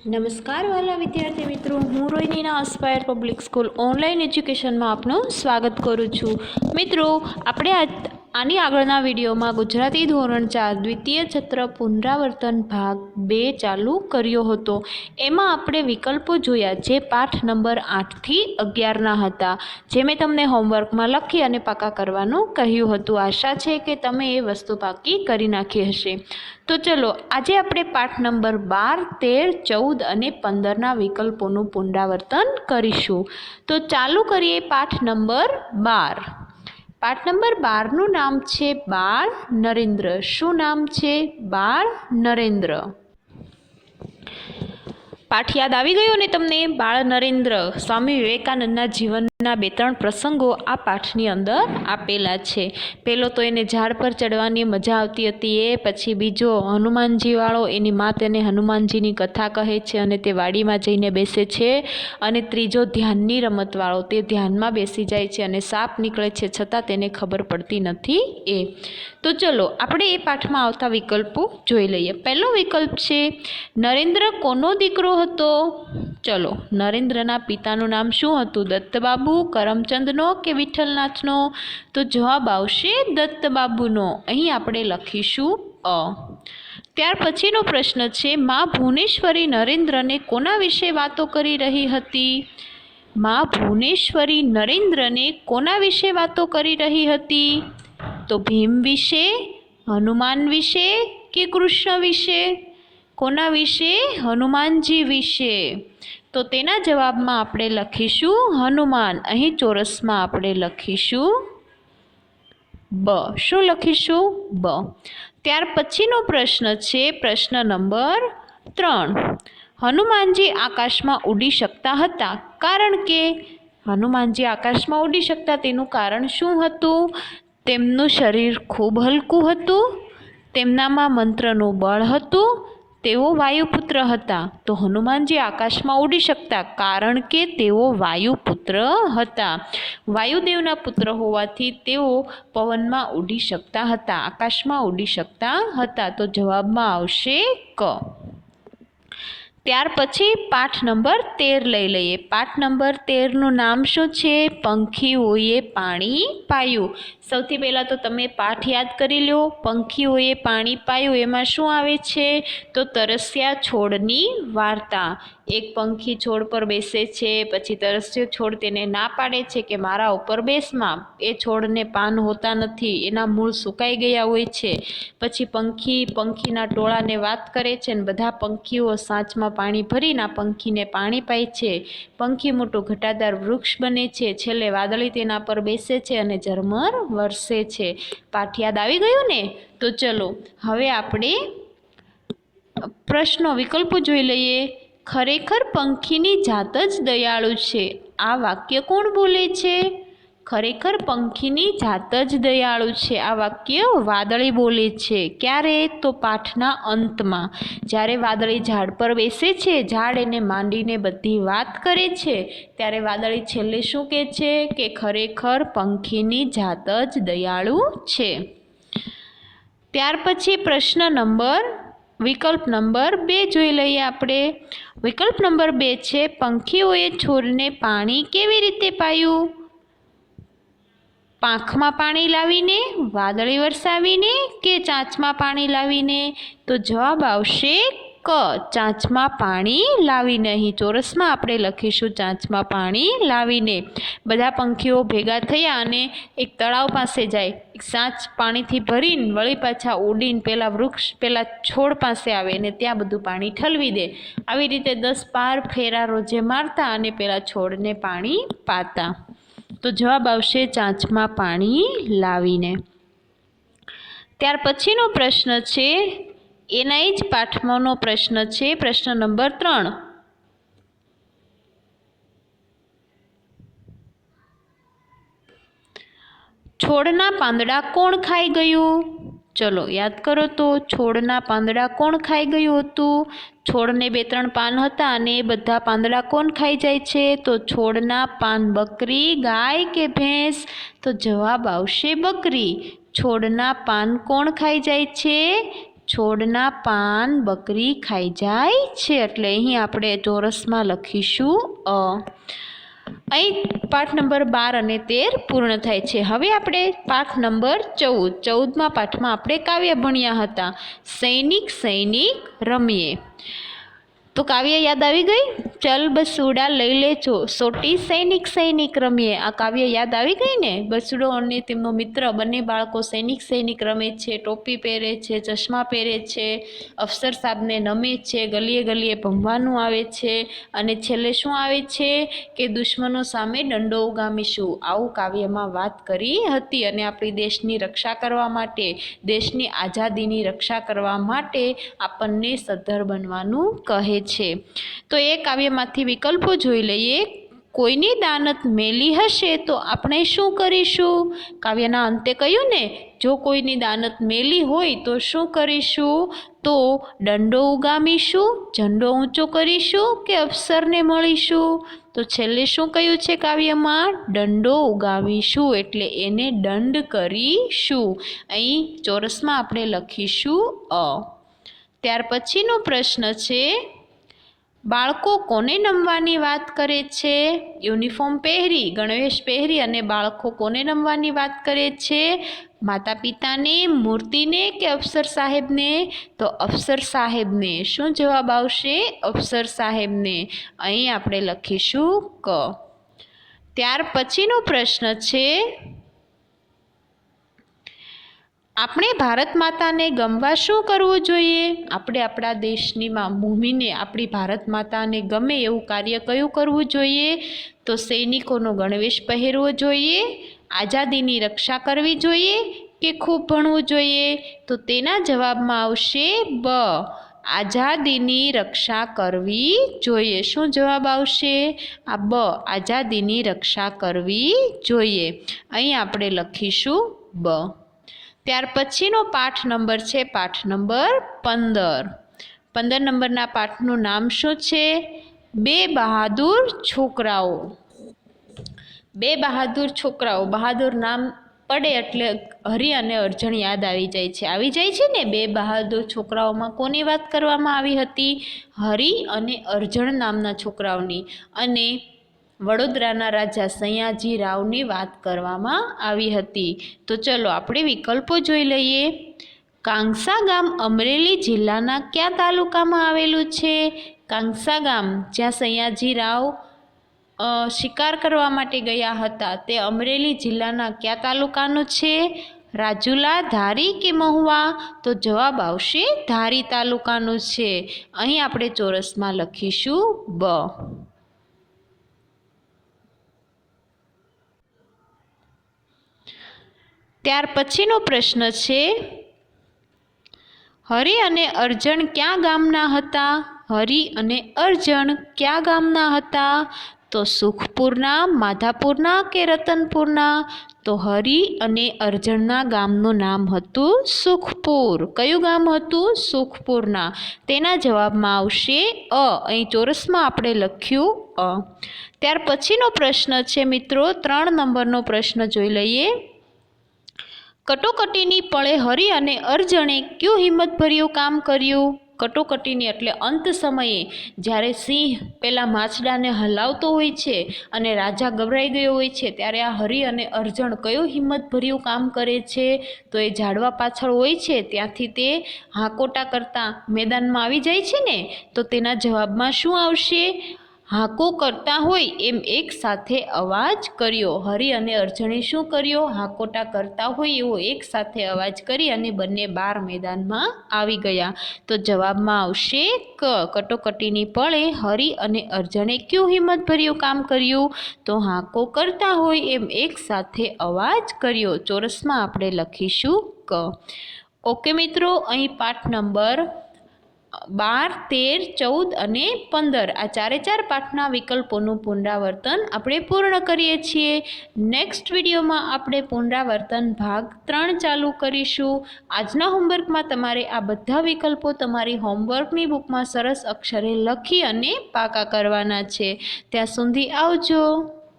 નમસ્કાર વાલા વિદ્યાર્થી મિત્રો, હું રોહિણીના અસ્પાયર પબ્લિક સ્કૂલ ઓનલાઈન એજ્યુકેશનમાં આપનું સ્વાગત કરું છું. મિત્રો, આપણે આની આગળના વિડીયોમાં ગુજરાતી ધોરણ 4 દ્વિતીય સત્ર પુનરાવર્તન ભાગ 2 ચાલુ કર્યો હતો. એમાં આપણે વિકલ્પો જોયા જે પાઠ નંબર 8 થી 11ના હતા, જે મેં તમને હોમવર્કમાં લખી અને પાકા કરવાનું કહ્યું હતું. આશા છે કે તમે એ વસ્તુ પાકી કરી નાખી હશે. તો ચલો, આજે આપણે પાઠ નંબર 12, 13, 14 અને 15ના વિકલ્પોનું પુનરાવર્તન કરીશું. તો ચાલુ કરીએ પાઠ નંબર 12. પાઠ નંબર 12નું નામ છે બાળ નરેન્દ્ર. શું નામ છે? બાળ નરેન્દ્ર. પાઠ યાદ આવી ગયો ને તમને? બાળ નરેન્દ્ર સ્વામી વિવેકાનંદના જીવનના 2-3 પ્રસંગો આ પાઠની અંદર આપેલા છે. પહેલો તો એને ઝાડ પર ચડવાની મજા આવતી હતી એ, પછી બીજો હનુમાનજીવાળો, એની મા તેને હનુમાનજીની કથા કહે છે અને તે વાડીમાં જઈને બેસે છે, અને ત્રીજો ધ્યાનની રમતવાળો, તે ધ્યાનમાં બેસી જાય છે અને સાપ નીકળે છે છતાં તેને ખબર પડતી નથી એ. તો ચલો, આપણે એ પાઠમાં આવતા વિકલ્પો જોઈ લઈએ. પહેલો વિકલ્પ છે નરેન્દ્ર કોનો દીકરો હતો? ચલો, નરેન્દ્રના પિતાનું નામ શું હતું? દત્તબાબુ, કરમચંદનો કે વિઠ્ઠલનાથનો? તો જવાબ આવશે દત્તબાબુનો. અહીં આપણે લખીશું અ. ત્યાર પછીનો પ્રશ્ન છે મા ભુવનેશ્વરી નરેન્દ્રને કોના વિશે વાતો કરી રહી હતી? મા ભુવનેશ્વરી નરેન્દ્રને કોના વિશે વાતો કરી રહી હતી? તો ભીમ વિશે, હનુમાન વિશે કે કૃષ્ણ વિશે? કોના વિશે? હનુમાનજી વિશે. તો તેના જવાબમાં આપણે લખીશું હનુમાન. અહીં ચોરસમાં આપણે લખીશું બ. શું લખીશું? બ. ત્યાર પછીનો પ્રશ્ન છે પ્રશ્ન નંબર 3. હનુમાનજી આકાશમાં ઉડી શકતા હતા, કારણ કે? હનુમાનજી આકાશમાં ઉડી શકતા તેનું કારણ શું હતું? તેમનું શરીર ખૂબ હલકું હતું, તેમનામાં મંત્રનું બળ હતું, તેઓ વાયુપુત્ર હતા. તો હનુમાનજી આકાશમાં ઉડી શકતા કારણ કે તેઓ વાયુપુત્ર હતા. વાયુદેવના પુત્ર હોવાથી તેઓ પવનમાં ઉડી શકતા હતા, આકાશમાં ઉડી શકતા હતા. તો જવાબમાં આવશે ક. ત્યાર પછી પાઠ નંબર 13 લઈ લઈએ. પાઠ નંબર 13નું નામ શું છે? પંખીઓએ પાણી પાયું. સૌથી પહેલાં તો તમે પાઠ યાદ કરી લો. પંખીઓએ પાણી પાયું એમાં શું આવે છે? તો તરસ્યા છોડની વાર્તા. એક પંખી છોડ પર બેસે છે, પછી તરસ્યો છોડ તેને ના પાડે છે કે મારા ઉપર બેસમાં. એ છોડને પાન હોતા નથી, એના મૂળ સુકાઈ ગયા હોય છે. પછી પંખીના ટોળાને વાત કરે છે અને બધા પંખીઓ સાચમાં પાણી ભરીને આ પંખીને પાણી પાય છે. પંખી મોટું ઘટાદાર વૃક્ષ બને છે. છેલ્લે વાદળી તેના પર બેસે છે અને ઝરમર વરસે છે. પાઠ યાદ આવી ગયું ને? તો ચલો, હવે આપણે પ્રશ્નો વિકલ્પો જોઈ લઈએ. ખરેખર પંખીની જાત જ દયાળુ છે. આ વાક્ય કોણ બોલે છે? ખરેખર પંખીની જાત જ દયાળુ છે. આ વાક્ય વાદળી બોલે છે. ક્યારે? તો પાઠના અંતમાં, જ્યારે વાદળી ઝાડ પર બેસે છે, ઝાડ એને માંડીને બધી વાત કરે છે, ત્યારે વાદળી છેલ્લે શું કહે છે? કે ખરેખર પંખીની જાત જ દયાળુ છે. ત્યાર પછી પ્રશ્ન નંબર વિકલ્પ નંબર 2 જોઈ લઈએ આપણે. વિકલ્પ નંબર 2 છે પંખીઓએ છોડને પાણી કેવી રીતે પાયું? પાંખમાં પાણી લાવીને, વાદળી વરસાવીને કે ચાંચમાં પાણી લાવીને? તો જવાબ આવશે ક. ચાંચમાં પાણી લાવીને. અહીં ચોરસમાં આપણે લખીશું ચાંચમાં પાણી લાવીને. બધા પંખીઓ ભેગા થયા અને એક તળાવ પાસે જાય. એક સાચ પાણીથી ભરીને વળી પાછા ઉડીને પેલા છોડ પાસે આવે અને ત્યાં બધું પાણી ઠલવી દે. આવી રીતે 10-12 ફેરા રોજે મારતા અને પેલા છોડને પાણી પાતા. તો જવાબ આવશે ચાંચમાં પાણી લાવીને. ત્યાર પછીનો પ્રશ્ન છે એના જ પાઠમાંનો પ્રશ્ન છે પ્રશ્ન નંબર 3. છોડના પાંદડા કોણ ખાઈ ગયું? ચલો યાદ કરો તો, છોડના પાંદડા કોણ ખાઈ ગયું હતું? છોડને 2-3 પાન હતા અને એ બધા પાંદડા કોણ ખાઈ જાય છે? તો છોડના પાન બકરી, ગાય કે ભેંસ? તો જવાબ આવશે બકરી. છોડના પાન કોણ ખાઈ જાય છે? છોડના પાન બકરી ખાઈ જાય છે, એટલે અહીં આપણે ચોરસમાં લખીશું અ. અહીં પાઠ નંબર 12 અને 13 પૂર્ણ થાય છે. હવે આપણે પાઠ નંબર 14, 14મા પાઠમાં આપણે કાવ્ય ભણ્યા હતા, સૈનિક સૈનિક રમીએ. તો કાવ્ય યાદ આવી ગઈ? ચલ બસુડા લઈ લેજો, સોટી સૈનિક સૈનિક રમીએ. આ કાવ્ય યાદ આવી ગઈ ને? બસુડો અને તેમનો મિત્ર બંને બાળકો સૈનિક સૈનિક રમે છે, ટોપી પહેરે છે, ચશ્મા પહેરે છે, અફસર સાહેબને નમે છે, ગલીએ ગલીએ ભમવાનું આવે છે, અને છેલ્લે શું આવે છે કે દુશ્મનો સામે દંડો ઉગામીશું. આવું કાવ્યમાં વાત કરી હતી. અને આપણી દેશની રક્ષા કરવા માટે, દેશની આઝાદીની રક્ષા કરવા માટે આપણને સદ્ધર બનવાનું કહે છે. તો એ કાવ્યમાંથી વિકલ્પો જોઈ લઈએ. કોઈની દાનત મેલી હશે તો આપણે શું કરીશું? કાવ્યના અંતે કહ્યું ને, જો કોઈની દાનત મેલી હોય તો શું કરીશું? તો દંડો ઉગામીશું, ઝંડો ઊંચો કરીશું કે અફસરને મળીશું? તો છેલ્લે શું કહ્યું છે કાવ્યમાં? દંડો ઉગામીશું, એટલે એને દંડ કરીશું. અહીં ચોરસમાં આપણે લખીશું અ. ત્યાર પછીનો પ્રશ્ન છે, બાળકો કોને નમવાની વાત કરે છે? યુનિફોર્મ પહેરી, ગણવેશ પહેરી અને બાળકો કોને નમવાની વાત કરે છે? માતા પિતાને, મૂર્તિને કે અફસર સાહેબને? તો અફસર સાહેબને. શું જવાબ આવશે? અફસર સાહેબને. અહીં આપણે લખીશું ક. ત્યાર પછીનો પ્રશ્ન છે, આપણે ભારત માતાને ગમવા શું કરવું જોઈએ? આપણે આપણા દેશની ભૂમિને, આપણી ભારત માતાને ગમે એવું કાર્ય કયું કરવું જોઈએ? તો સૈનિકોનો ગણવેશ પહેરવો જોઈએ, આઝાદીની રક્ષા કરવી જોઈએ કે ખૂબ ભણવું જોઈએ? તો તેના જવાબમાં આવશે બ, આઝાદીની રક્ષા કરવી જોઈએ. શું જવાબ આવશે? આ બ, આઝાદીની રક્ષા કરવી જોઈએ. અહીં આપણે લખીશું બ. ત્યાર પછીનો પાઠ નંબર છે પાઠ નંબર 15. 15 નંબરના પાઠનું નામ શું છે? બે બહાદુર છોકરાઓ. બે બહાદુર છોકરાઓ. બહાદુર નામ પડે એટલે હરિ અને અર્જણ યાદ આવી જાય છે. આવી જાય છે ને? બે બહાદુર છોકરાઓમાં કોની વાત કરવામાં આવી હતી? હરિ અને અર્જણ નામના છોકરાઓની. અને વડોદરાના રાજા સયાજી રાવની વાત કરવામાં આવી હતી. તો ચલો આપણે વિકલ્પો જોઈ લઈએ. કાંસા ગામ અમરેલી જિલ્લાના કયા તાલુકામાં આવેલું છે? કાંસા ગામ, જ્યાં સયાજી રાવ શિકાર કરવા માટે ગયા હતા, તે અમરેલી જિલ્લાના કયા તાલુકાનું છે? રાજુલા, ધારી કે મહુવા? તો જવાબ આવશે ધારી તાલુકાનું છે. અહીં આપણે ચોરસમાં લખીશું બ. ત્યાર પછીનો પ્રશ્ન છે, હરિ અને અર્જણ ક્યાં ગામના હતા? હરિ અને અર્જણ ક્યાં ગામના હતા? તો સુખપુરના, માધાપુરના કે રતનપુરના? તો હરિ અને અર્જણના ગામનું નામ હતું સુખપુર. કયું ગામ હતું? સુખપુરના. તેના જવાબમાં આવશે અ. અહીં ચોરસમાં આપણે લખ્યું અ. ત્યાર પછીનો પ્રશ્ન છે મિત્રો, 3 નંબરનો પ્રશ્ન જોઈ લઈએ. કટોકટીની પળે હરિ અને અર્જણે કયું હિંમતભર્યું કામ કર્યું? કટોકટીની એટલે અંત સમયે, જ્યારે સિંહ પેલા માછડાને હલાવતો હોય છે અને રાજા ગભરાઈ ગયો હોય છે, ત્યારે આ હરિ અને અર્જણ કયું હિંમતભર્યું કામ કરે છે? તો એ ઝાડવા પાછળ હોય છે, ત્યાંથી તે હાકોટા કરતા મેદાનમાં આવી જાય છે ને? તો તેના જવાબમાં શું આવશે? હાકો કરતા હોય એમ એક સાથે અવાજ કર્યો. હરિ અને અર્જણે શું કર્યો? હાકોટા કરતા હોય એવો એક સાથે અવાજ કરી અને બંને બાર મેદાનમાં આવી ગયા. તો જવાબમાં આવશે ક. કટોકટીની પળે હરિ અને અર્જણે કયું હિંમતભર્યું કામ કર્યું? તો હાકો કરતા હોય એમ એક સાથે અવાજ કર્યો. ચોરસમાં આપણે લખીશું ક. ઓકે મિત્રો, અહીં પાઠ નંબર 12, 13, 14 અને 15 આ 4 પાઠના વિકલ્પોનું પુનરાવર્તન આપણે પૂર્ણ કરીએ છીએ. નેક્સ્ટ વિડીયોમાં આપણે પુનરાવર્તન ભાગ 3 ચાલુ કરીશું. આજના હોમવર્કમાં તમારે આ બધા વિકલ્પો તમારી હોમવર્કની બુકમાં સરસ અક્ષરે લખી અને પાકા કરવાના છે. ત્યાં સુધી આવજો.